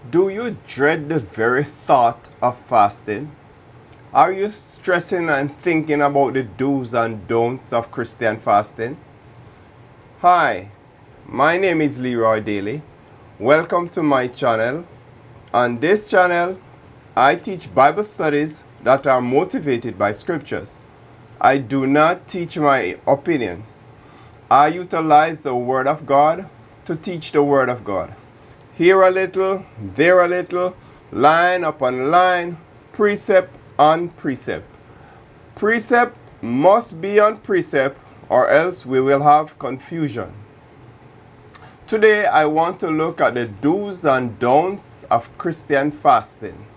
Do you dread the very thought of fasting? Are you stressing and thinking about the do's and don'ts of Christian fasting? Hi, my name is Leroy Daley. Welcome to my channel. On this channel, I teach Bible studies that are motivated by scriptures. I do not teach my opinions. I utilize the Word of God to teach the Word of God. Here a little, there a little, line upon line, precept on precept. Precept must be on precept, or else we will have confusion. Today I want to look at the do's and don'ts of Christian fasting.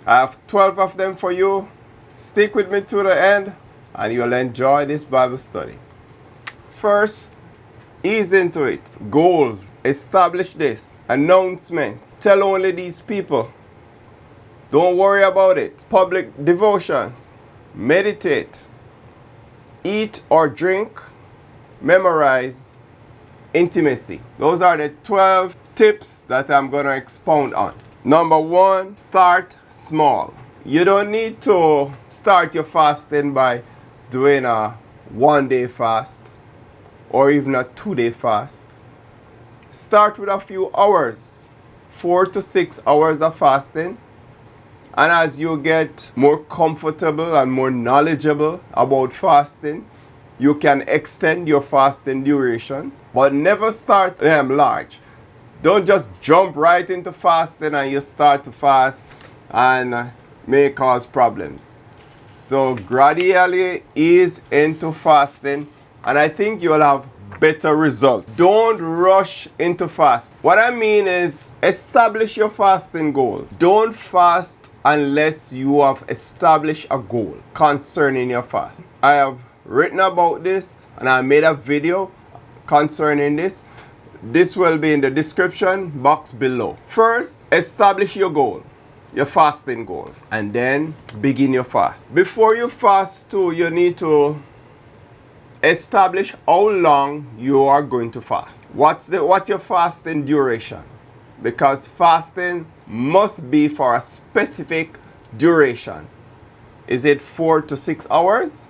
I have 12 of them for you. Stick with me to the end and you'll enjoy this Bible study. First, ease into it. Goals. Establish this. Announcements. Tell only these people. Don't worry about it. Public devotion. Meditate. Eat or drink. Memorize. Intimacy. Those are the 12 tips that I'm going to expound on. Number 1, start small. You don't need to start your fasting by doing a 1-day fast or even a 2-day fast. Start with a few hours, 4 to 6 hours of fasting. And as you get more comfortable and more knowledgeable about fasting, you can extend your fasting duration, but never start them large. Don't just jump right into fasting and you start to fast and may cause problems. So gradually ease into fasting and I think you'll have better results. Don't rush into fast. What I mean is establish your fasting goal. Don't fast unless you have established a goal concerning your fast. I have written about this and I made a video concerning this. This will be in the description box below. First, establish your goal, your fasting goals, and then begin your fast. Before you fast too, you need to establish how long you are going to fast. What's your fasting duration? Because fasting must be for a specific duration. Is it 4 to 6 hours?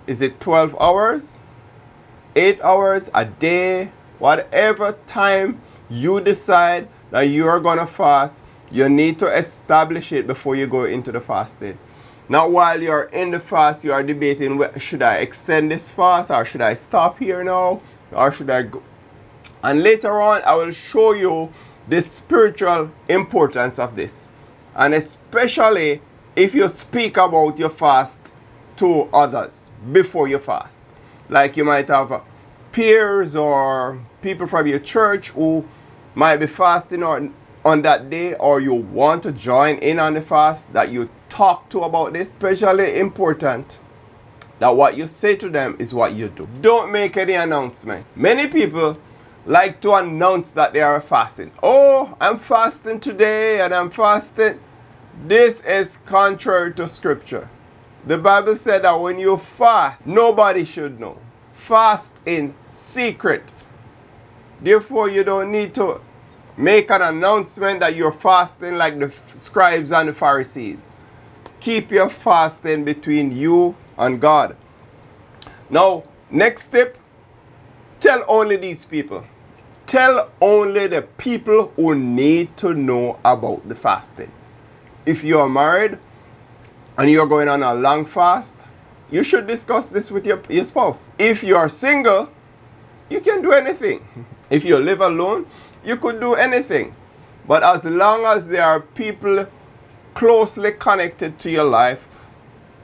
Is it 12 hours? 8 hours? A day? Whatever time you decide that you are going to fast, you need to establish it before you go into the fasting. Not while you're in the fast, you are debating, should I extend this fast or should I stop here now or should I go? And later on, I will show you the spiritual importance of this. And especially if you speak about your fast to others before you fast. Like you might have peers or people from your church who might be fasting on that day, or you want to join in on the fast, that you talk to about this. Especially important that what you say to them is what you do. Don't make any announcement. Many people like to announce that they are fasting. Oh, I'm fasting today and I'm fasting. This is contrary to scripture. The Bible said that when you fast, nobody should know. Fast in secret. Therefore, you don't need to make an announcement that you're fasting like the scribes and the Pharisees. Keep your fasting between you and God. Now, next step, tell only these people. Tell only the people who need to know about the fasting. If you are married and you're going on a long fast, you should discuss this with your spouse. If you are single, you can do anything. If you live alone, you could do anything. But as long as there are people closely connected to your life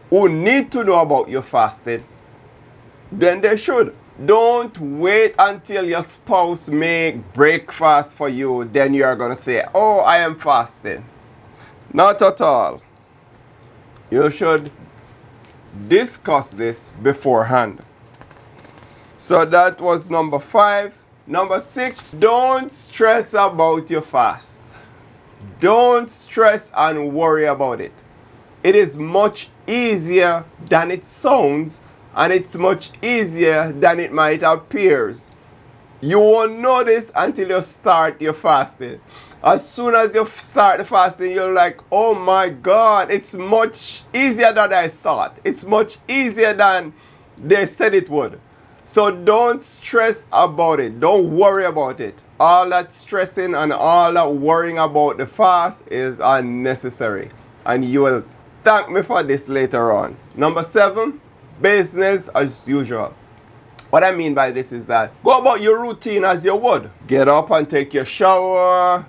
who need to know about your fasting, then they should. Don't wait until your spouse make breakfast for you, then you are going to say, oh, I am fasting. Not at all. You should discuss this beforehand. So that was number 5. Number 6, don't stress about your fast. Don't stress and worry about it. It is much easier than it sounds, and it's much easier than it might appear. You won't know this until you start your fasting. As soon as you start the fasting, you're like, oh my God, it's much easier than I thought. It's much easier than they said it would. So don't stress about it. Don't worry about it. All that stressing and all that worrying about the fast is unnecessary. And you will thank me for this later on. Number 7, business as usual. What I mean by this is that go about your routine as you would. Get up and take your shower,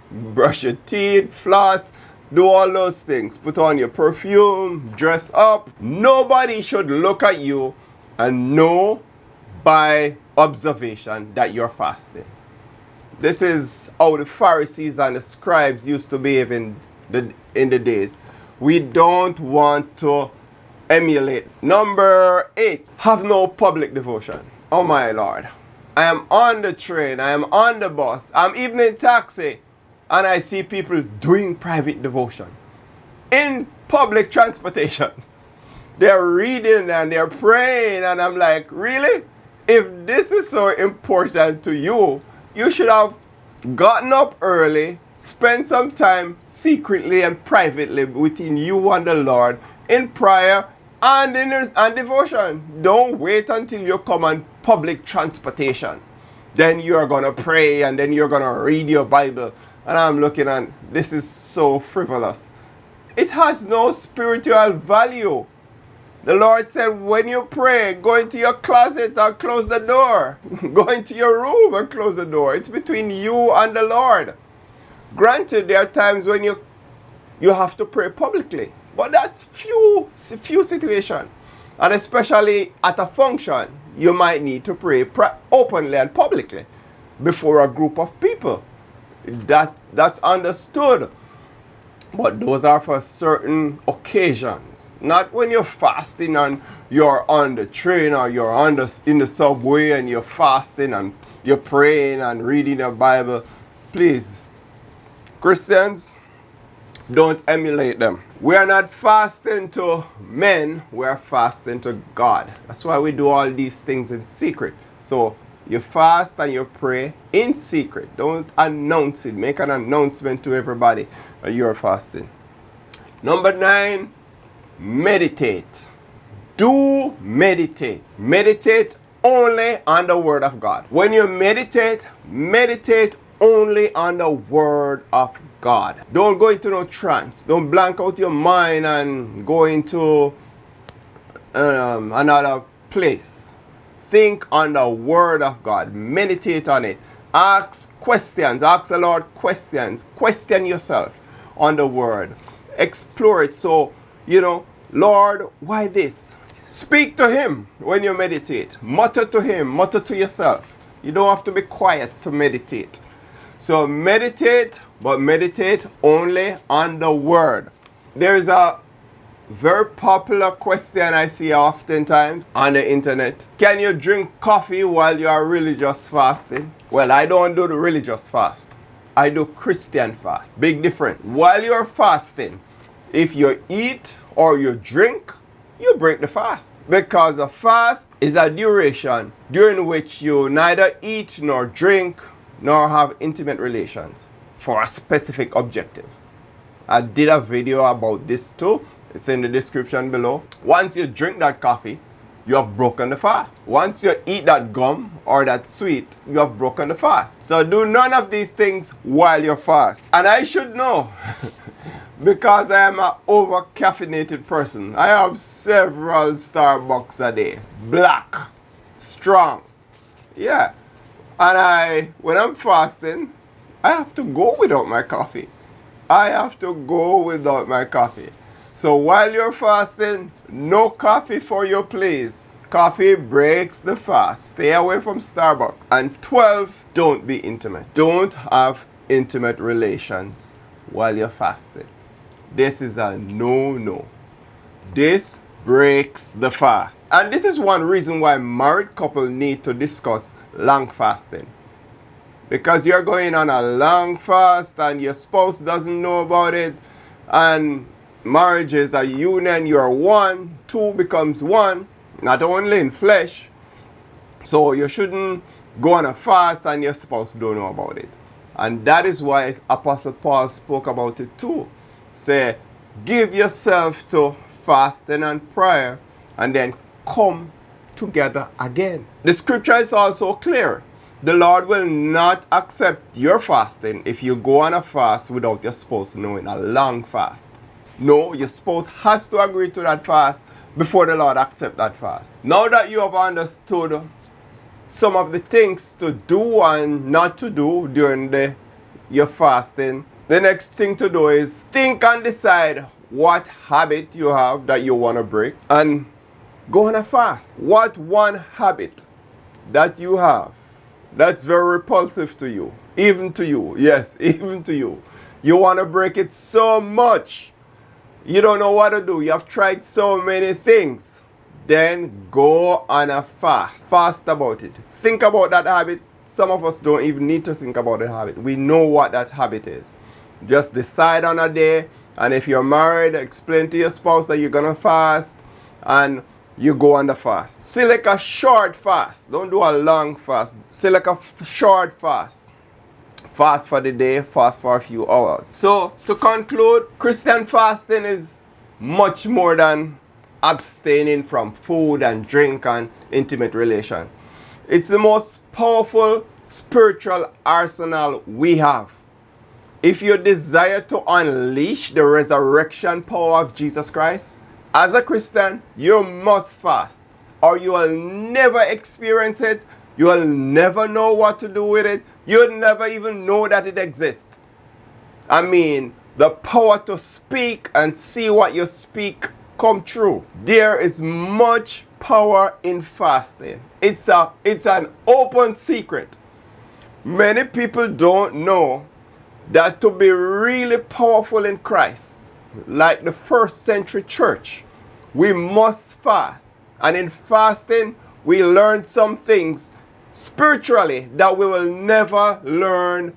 brush your teeth, floss, do all those things. Put on your perfume, dress up. Nobody should look at you and know by observation that you're fasting. This is how the Pharisees and the scribes used to behave in the days. We don't want to emulate. Number 8, have no public devotion. Oh my Lord. I am on the train, I am on the bus, I'm even in taxi, and I see people doing private devotion in public transportation. They're reading and they're praying, and I'm like, really? If this is so important to you, you should have gotten up early, spent some time secretly and privately within you and the Lord in prayer and in devotion. Don't wait until you come on public transportation. Then you're going to pray and then you're going to read your Bible. And I'm looking and this is so frivolous. It has no spiritual value. The Lord said, when you pray, go into your closet and close the door. Go into your room and close the door. It's between you and the Lord. Granted, there are times when you have to pray publicly. But that's few situations. And especially at a function, you might need to pray openly and publicly before a group of people. That's understood. But those are for certain occasions. Not when you're fasting and you're on the train or you're in the subway and you're fasting and you're praying and reading your Bible. Please, Christians, don't emulate them. We are not fasting to men, we are fasting to God. That's why we do all these things in secret. So you fast and you pray in secret. Don't announce it. Make an announcement to everybody that you're fasting. Number 9, meditate. Do meditate. Meditate only on the Word of God. When you meditate, meditate only on the Word of God. Don't go into no trance. Don't blank out your mind and go into another place. Think on the Word of God. Meditate on it. Ask questions. Ask the Lord questions. Question yourself on the Word. Explore it. So, Lord, why this? Speak to Him when you meditate. Mutter to Him. Mutter to yourself. You don't have to be quiet to meditate. So meditate, but meditate only on the Word. There is a very popular question I see oftentimes on the internet. Can you drink coffee while you are religious fasting? Well, I don't do the religious fast. I do Christian fast. Big difference. While you're fasting, if you eat or you drink, you break the fast. Because the fast is a duration during which you neither eat nor drink nor have intimate relations for a specific objective. I did a video about this too. It's in the description below. Once you drink that coffee, you have broken the fast. Once you eat that gum or that sweet, you have broken the fast. So do none of these things while you're fast. And I should know because I am an over-caffeinated person. I have several Starbucks a day. Black. Strong. Yeah. And when I'm fasting, I have to go without my coffee. I have to go without my coffee. So while you're fasting, no coffee for you, please. Coffee breaks the fast. Stay away from Starbucks. And 12, don't be intimate. Don't have intimate relations while you're fasting. This is a no-no. This breaks the fast. And this is one reason why married couples need to discuss long fasting. Because you're going on a long fast and your spouse doesn't know about it. And marriage is a union. You're one. Two becomes one. Not only in flesh. So you shouldn't go on a fast and your spouse don't know about it. And that is why Apostle Paul spoke about it too. Say, give yourself to fasting and prayer, and then come together again. The scripture is also clear. The Lord will not accept your fasting if you go on a fast without your spouse knowing, a long fast. No, your spouse has to agree to that fast before the Lord accepts that fast. Now that you have understood some of the things to do and not to do during your fasting, the next thing to do is think and decide what habit you have that you want to break and go on a fast. What one habit that you have that's very repulsive to you, even to you, yes, even to you. You want to break it so much. You don't know what to do. You have tried so many things. Then go on a fast. Fast about it. Think about that habit. Some of us don't even need to think about the habit. We know what that habit is. Just decide on a day. And if you're married, explain to your spouse that you're going to fast. And you go on the fast. Select a short fast. Don't do a long fast. Select a short fast. Fast for the day, fast for a few hours. So, to conclude, Christian fasting is much more than abstaining from food and drink and intimate relation. It's the most powerful spiritual arsenal we have. If you desire to unleash the resurrection power of Jesus Christ, as a Christian, you must fast, or you will never experience it. You will never know what to do with it. You'll never even know that it exists. I mean, the power to speak and see what you speak come true. There is much power in fasting. It's an open secret. Many people don't know that to be really powerful in Christ, like the first century church, we must fast. And in fasting, we learn some things spiritually that we will never learn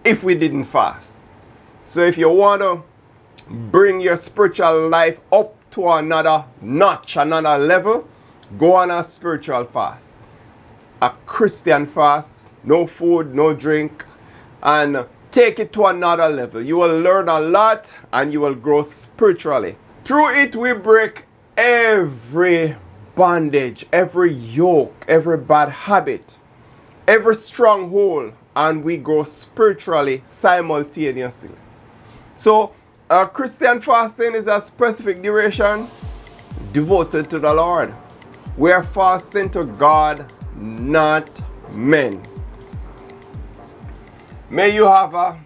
if we didn't fast. So if you want to bring your spiritual life up to another notch, another level, go on a spiritual fast. A Christian fast, no food, no drink, and take it to another level. You will learn a lot and you will grow spiritually. Through it, we break every bondage, every yoke, every bad habit, every stronghold, and we grow spiritually simultaneously. So, Christian fasting is a specific duration devoted to the Lord. We are fasting to God, not men. May you have a